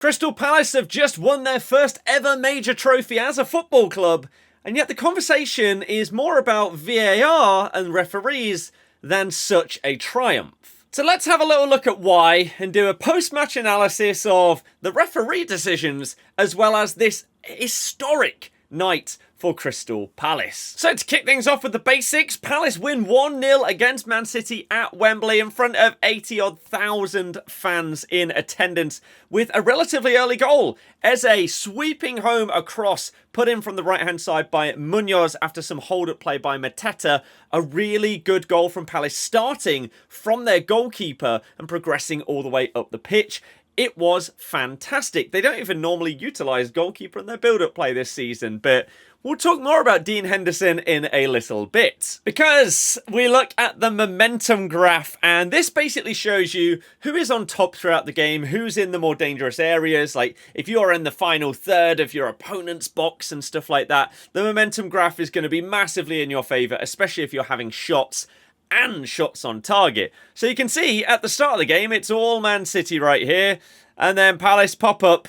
Crystal Palace have just won their first ever major trophy as a football club, and yet the conversation is more about VAR and referees than such a triumph. So let's have a little look at why and do a post-match analysis of the referee decisions as well as this historic night for Crystal Palace. So to kick things off with the basics, Palace win 1-0 against Man City at Wembley in front of 80-odd thousand fans in attendance with a relatively early goal. Eze sweeping home a cross put in from the right-hand side by Munoz after some hold-up play by Mateta. A really good goal from Palace, starting from their goalkeeper and progressing all the way up the pitch. It was fantastic. They don't even normally utilise goalkeeper in their build-up play this season, but we'll talk more about Dean Henderson in a little bit. Because we look at the momentum graph, and this basically shows you who is on top throughout the game, who's in the more dangerous areas. Like, if you're in the final third of your opponent's box and stuff like that, the momentum graph is going to be massively in your favour, especially if you're having shots and shots on target. So you can see at the start of the game, it's all Man City right here. And then Palace pop up.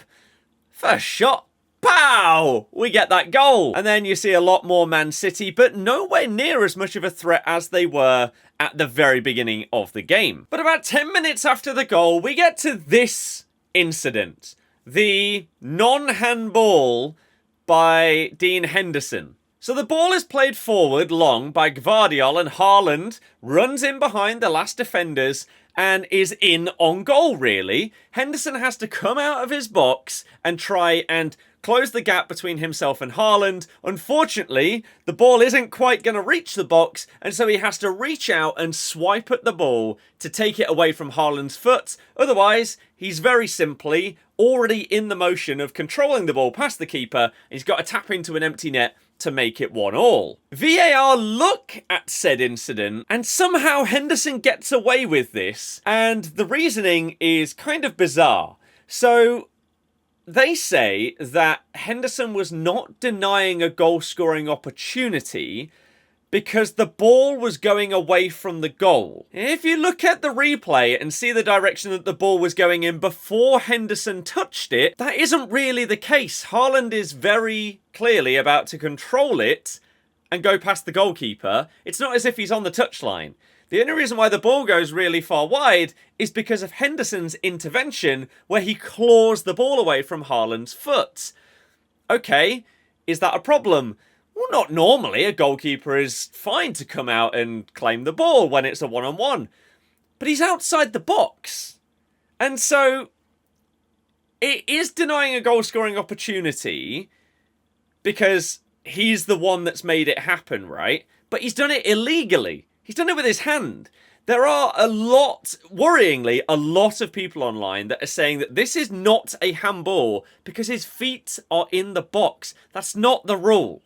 First shot. Pow! We get that goal. And then you see a lot more Man City, but nowhere near as much of a threat as they were at the very beginning of the game. But about 10 minutes after the goal, we get to this incident. The non-handball by Dean Henderson. So the ball is played forward long by Gvardiol, and Haaland runs in behind the last defenders and is in on goal, really. Henderson has to come out of his box and try and close the gap between himself and Haaland. Unfortunately, the ball isn't quite going to reach the box, and so he has to reach out and swipe at the ball to take it away from Haaland's foot. Otherwise, he's very simply already in the motion of controlling the ball past the keeper, and he's got to tap into an empty net to make it 1-1. VAR look at said incident, and somehow Henderson gets away with this, and the reasoning is kind of bizarre. So they say that Henderson was not denying a goal-scoring opportunity because the ball was going away from the goal. If you look at the replay and see the direction that the ball was going in before Henderson touched it, that isn't really the case. Haaland is very clearly about to control it and go past the goalkeeper. It's not as if he's on the touchline. The only reason why the ball goes really far wide is because of Henderson's intervention, where he claws the ball away from Haaland's foot. Okay, is that a problem? Well, not normally. A goalkeeper is fine to come out and claim the ball when it's a one-on-one. But he's outside the box. And so it is denying a goal-scoring opportunity because he's the one that's made it happen, right? But he's done it illegally. He's done it with his hand. There are worryingly, a lot of people online that are saying that this is not a handball because his feet are in the box. That's not the rule.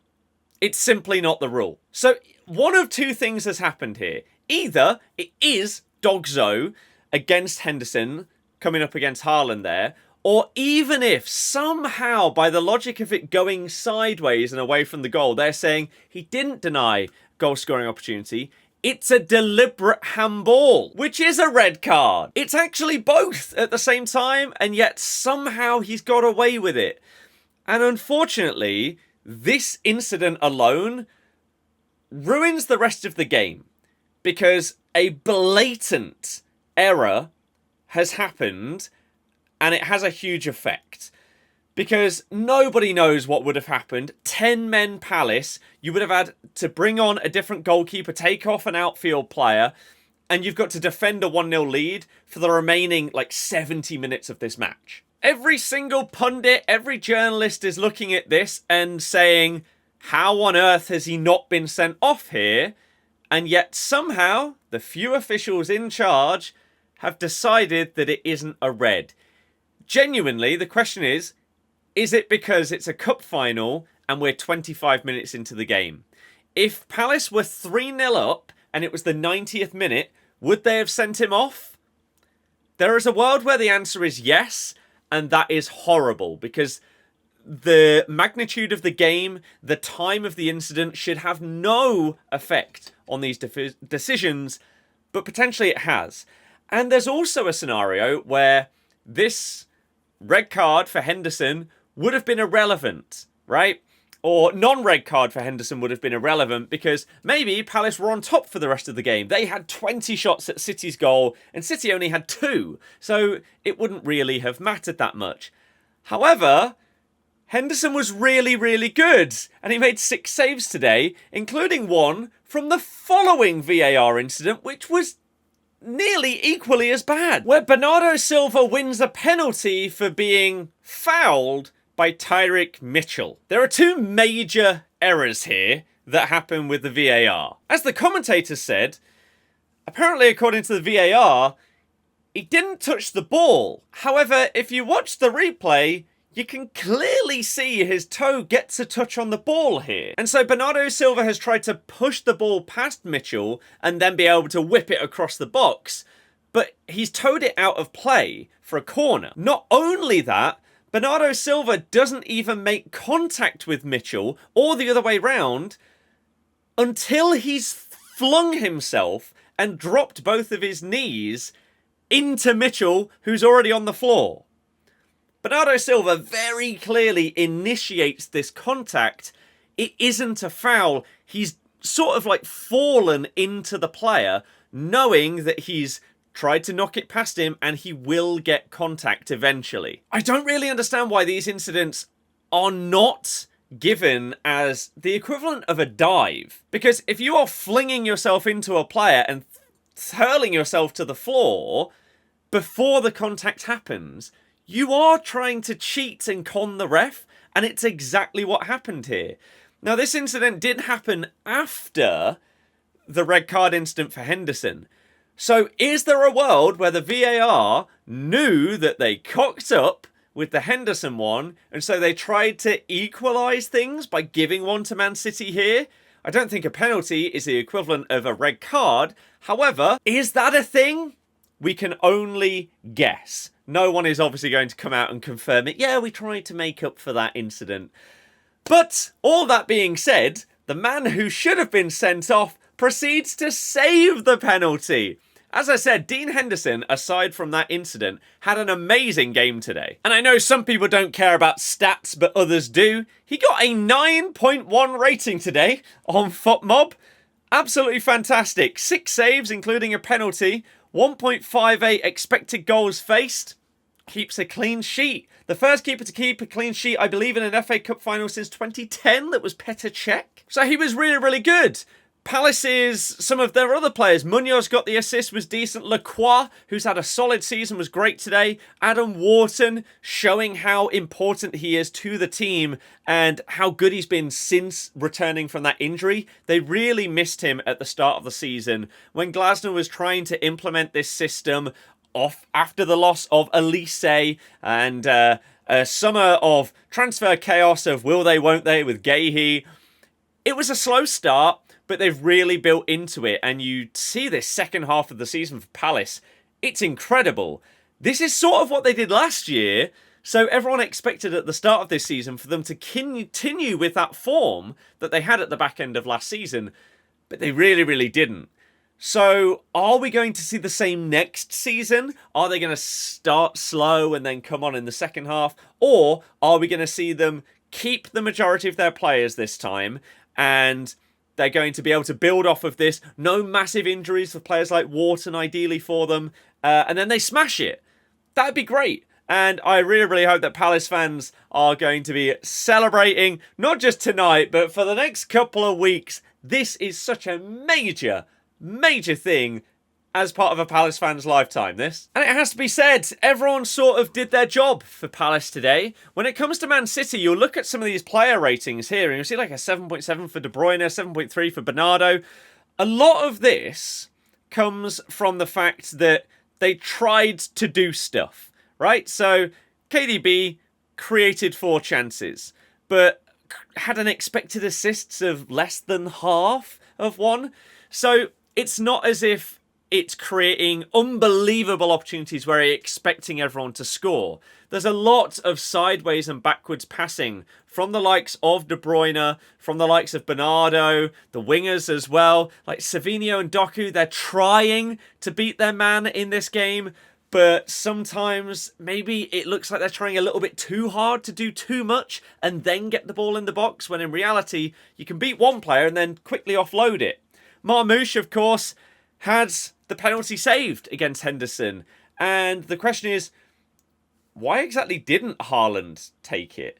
It's simply not the rule. So one of two things has happened here. Either it is Dogzo against Henderson coming up against Haaland there, or even if somehow, by the logic of it going sideways and away from the goal, they're saying he didn't deny goal-scoring opportunity, it's a deliberate handball, which is a red card. It's actually both at the same time, and yet somehow he's got away with it. And unfortunately, this incident alone ruins the rest of the game because a blatant error has happened and it has a huge effect. Because nobody knows what would have happened. 10 men Palace, you would have had to bring on a different goalkeeper, take off an outfield player, and you've got to defend a 1-0 lead for the remaining, 70 minutes of this match. Every single pundit, every journalist is looking at this and saying, how on earth has he not been sent off here? And yet somehow, the few officials in charge have decided that it isn't a red. Genuinely, the question is it because it's a cup final and we're 25 minutes into the game? If Palace were 3-0 up and it was the 90th minute, would they have sent him off? There is a world where the answer is yes, and that is horrible because the magnitude of the game, the time of the incident should have no effect on these decisions, but potentially it has. And there's also a scenario where this red card for Henderson would have been irrelevant, right? Or non-red card for Henderson would have been irrelevant because maybe Palace were on top for the rest of the game. They had 20 shots at City's goal and City only had 2. So it wouldn't really have mattered that much. However, Henderson was really, really good. And he made 6 saves today, including one from the following VAR incident, which was nearly equally as bad, where Bernardo Silve wins a penalty for being fouled by Tyrick Mitchell. There are 2 major errors here that happen with the VAR. As the commentator said, apparently according to the VAR, he didn't touch the ball. However, if you watch the replay, you can clearly see his toe gets a touch on the ball here. And so Bernardo Silve has tried to push the ball past Mitchell and then be able to whip it across the box, but he's toed it out of play for a corner. Not only that, Bernardo Silve doesn't even make contact with Mitchell or the other way round until he's flung himself and dropped both of his knees into Mitchell, who's already on the floor. Bernardo Silve very clearly initiates this contact. It isn't a foul. He's sort of like fallen into the player, knowing that he's tried to knock it past him and he will get contact eventually. I don't really understand why these incidents are not given as the equivalent of a dive. Because if you are flinging yourself into a player and hurling yourself to the floor before the contact happens, you are trying to cheat and con the ref, and it's exactly what happened here. Now, this incident did happen after the red card incident for Henderson. So is there a world where the VAR knew that they cocked up with the Henderson one, and so they tried to equalise things by giving one to Man City here? I don't think a penalty is the equivalent of a red card. However, is that a thing? We can only guess. No one is obviously going to come out and confirm it. Yeah, we tried to make up for that incident. But all that being said, the man who should have been sent off proceeds to save the penalty. As I said, Dean Henderson, aside from that incident, had an amazing game today. And I know some people don't care about stats, but others do. He got a 9.1 rating today on FotMob. Absolutely fantastic. 6 saves, including a penalty. 1.58 expected goals faced. Keeps a clean sheet. The first keeper to keep a clean sheet, I believe, in an FA Cup final since 2010. That was Petr Cech. So he was really, really good. Palace's, some of their other players, Munoz got the assist, was decent. Lacroix, who's had a solid season, was great today. Adam Wharton, showing how important he is to the team and how good he's been since returning from that injury. They really missed him at the start of the season when Glasner was trying to implement this system off after the loss of Elise and a summer of transfer chaos of will they, won't they with Gahey. It was a slow start, but they've really built into it. And you see this second half of the season for Palace. It's incredible. This is sort of what they did last year. So everyone expected at the start of this season for them to continue with that form that they had at the back end of last season. But they really, really didn't. So are we going to see the same next season? Are they going to start slow and then come on in the second half? Or are we going to see them keep the majority of their players this time and they're going to be able to build off of this? No massive injuries for players like Wharton, ideally for them. And then they smash it. That'd be great. And I really, really hope that Palace fans are going to be celebrating, not just tonight, but for the next couple of weeks. This is such a major thing as part of a Palace fan's lifetime, this. And it has to be said, everyone sort of did their job for Palace today. When it comes to Man City, you'll look at some of these player ratings here, and you'll see like a 7.7 for De Bruyne, 7.3 for Bernardo. A lot of this comes from the fact that they tried to do stuff, right? So KDB created 4 chances, but had an expected assists of less than half of one. So it's not as if it's creating unbelievable opportunities where you're expecting everyone to score. There's a lot of sideways and backwards passing from the likes of De Bruyne, from the likes of Bernardo, the wingers as well. Like Savinho and Doku, they're trying to beat their man in this game, but sometimes maybe it looks like they're trying a little bit too hard to do too much and then get the ball in the box, when in reality, you can beat one player and then quickly offload it. Marmoush, of course, had the penalty saved against Henderson. And the question is, why exactly didn't Haaland take it?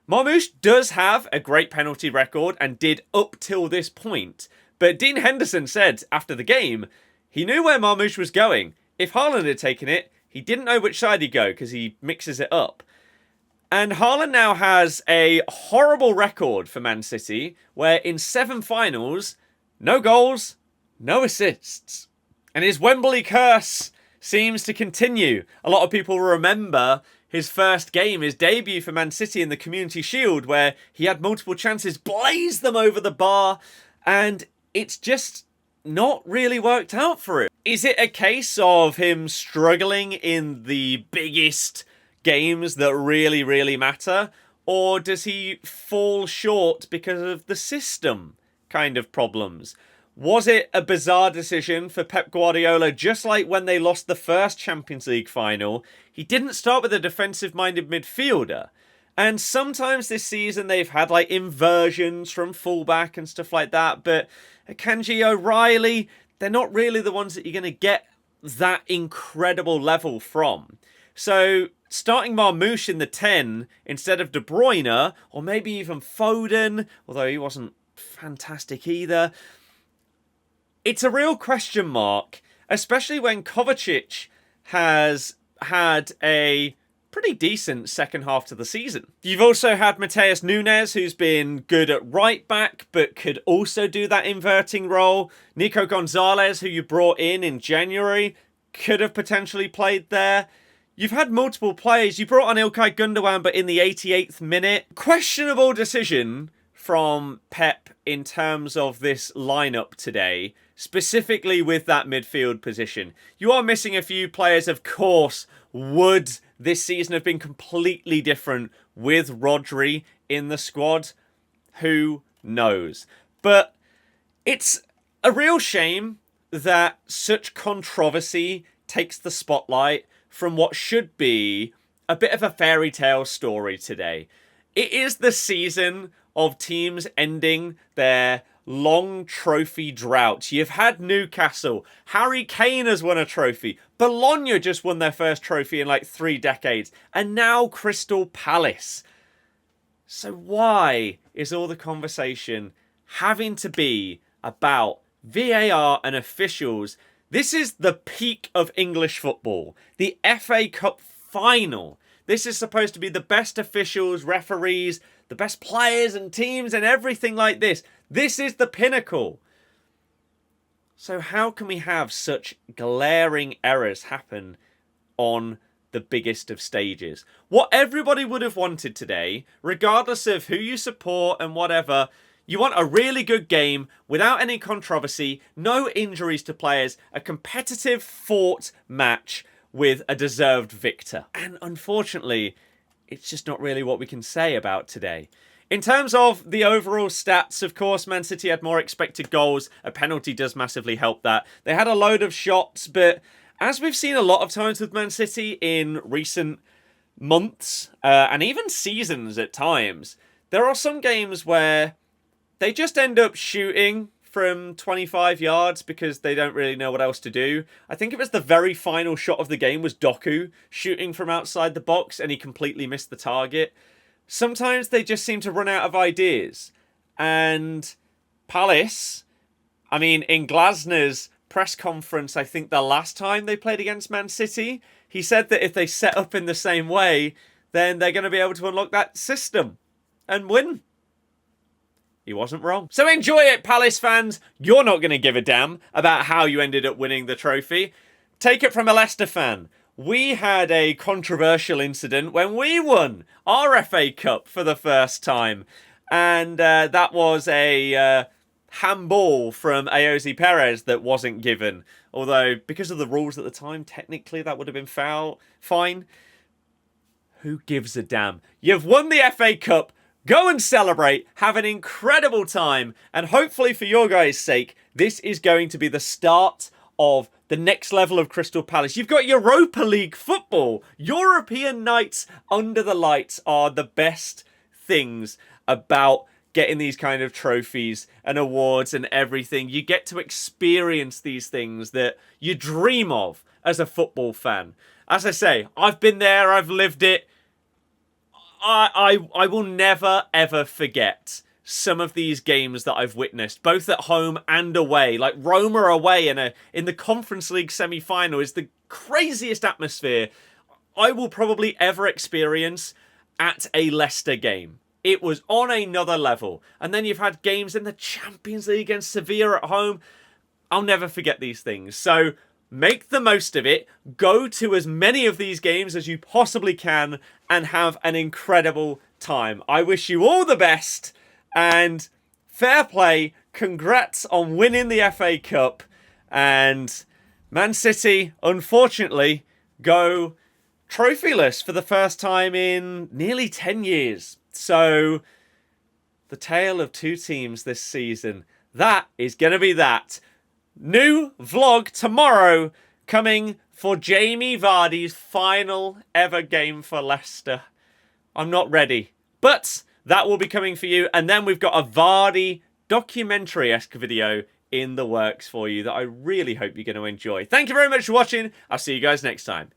Marmoush does have a great penalty record and did up till this point. But Dean Henderson said after the game, he knew where Marmoush was going. If Haaland had taken it, he didn't know which side he'd go because he mixes it up. And Haaland now has a horrible record for Man City, where in 7 finals, no goals, no assists. And his Wembley curse seems to continue. A lot of people remember his first game, his debut for Man City in the Community Shield, where he had multiple chances, blazed them over the bar, and it's just not really worked out for him. Is it a case of him struggling in the biggest games that really, really matter? Or does he fall short because of the system kind of problems? Was it a bizarre decision for Pep Guardiola, just like when they lost the first Champions League final? He didn't start with a defensive-minded midfielder. And sometimes this season they've had like inversions from fullback and stuff like that, but Akanji, O'Reilly, they're not really the ones that you're going to get that incredible level from. So starting Marmoush in the 10 instead of De Bruyne, or maybe even Foden, although he wasn't fantastic either, it's a real question mark, especially when Kovacic has had a pretty decent second half to the season. You've also had Mateus Nunes, who's been good at right back, but could also do that inverting role. Nico Gonzalez, who you brought in January, could have potentially played there. You've had multiple players. You brought on Ilkay Gundogan, but in the 88th minute. Questionable decision from Pep in terms of this lineup today, specifically with that midfield position. You are missing a few players, of course. Would this season have been completely different with Rodri in the squad? Who knows? But it's a real shame that such controversy takes the spotlight from what should be a bit of a fairy tale story today. It is the season of teams ending their long trophy drought. You've had Newcastle. Harry Kane has won a trophy. Bologna just won their first trophy in like 3 decades. And now Crystal Palace. So why is all the conversation having to be about VAR and officials? This is the peak of English football. The FA Cup final. This is supposed to be the best officials, referees, the best players and teams and everything like this. This is the pinnacle. So how can we have such glaring errors happen on the biggest of stages? What everybody would have wanted today, regardless of who you support and whatever, you want a really good game without any controversy, no injuries to players, a competitive fought match with a deserved victor. And unfortunately, it's just not really what we can say about today. In terms of the overall stats, of course, Man City had more expected goals. A penalty does massively help that. They had a load of shots, but as we've seen a lot of times with Man City in recent months, and even seasons at times, there are some games where they just end up shooting from 25 yards because they don't really know what else to do. I think it was the very final shot of the game was Doku shooting from outside the box and he completely missed the target. Sometimes they just seem to run out of ideas. And Palace, I mean, in Glasner's press conference, I think the last time they played against Man City, he said that if they set up in the same way, then they're going to be able to unlock that system and win. He wasn't wrong. So enjoy it, Palace fans. You're not going to give a damn about how you ended up winning the trophy. Take it from a Leicester fan. We had a controversial incident when we won our FA Cup for the first time. And that was a handball from Ayoze Perez that wasn't given. Although, because of the rules at the time, technically that would have been fine. Who gives a damn? You've won the FA Cup. Go and celebrate, have an incredible time, and hopefully for your guys' sake, this is going to be the start of the next level of Crystal Palace. You've got Europa League football. European nights under the lights are the best things about getting these kind of trophies and awards and everything. You get to experience these things that you dream of as a football fan. As I say, I've been there, I've lived it. I will never, ever forget some of these games that I've witnessed, both at home and away. Like Roma away in the Conference League semi-final is the craziest atmosphere I will probably ever experience at a Leicester game. It was on another level. And then you've had games in the Champions League against Sevilla at home. I'll never forget these things. So make the most of it. Go to as many of these games as you possibly can and have an incredible time. I wish you all the best and fair play. Congrats on winning the FA Cup. And Man City, unfortunately, go trophyless for the first time in nearly 10 years. So, the tale of two teams this season. That is going to be that. New vlog tomorrow coming for Jamie Vardy's final ever game for Leicester. I'm not ready, but that will be coming for you. And then we've got a Vardy documentary-esque video in the works for you that I really hope you're going to enjoy. Thank you very much for watching. I'll see you guys next time.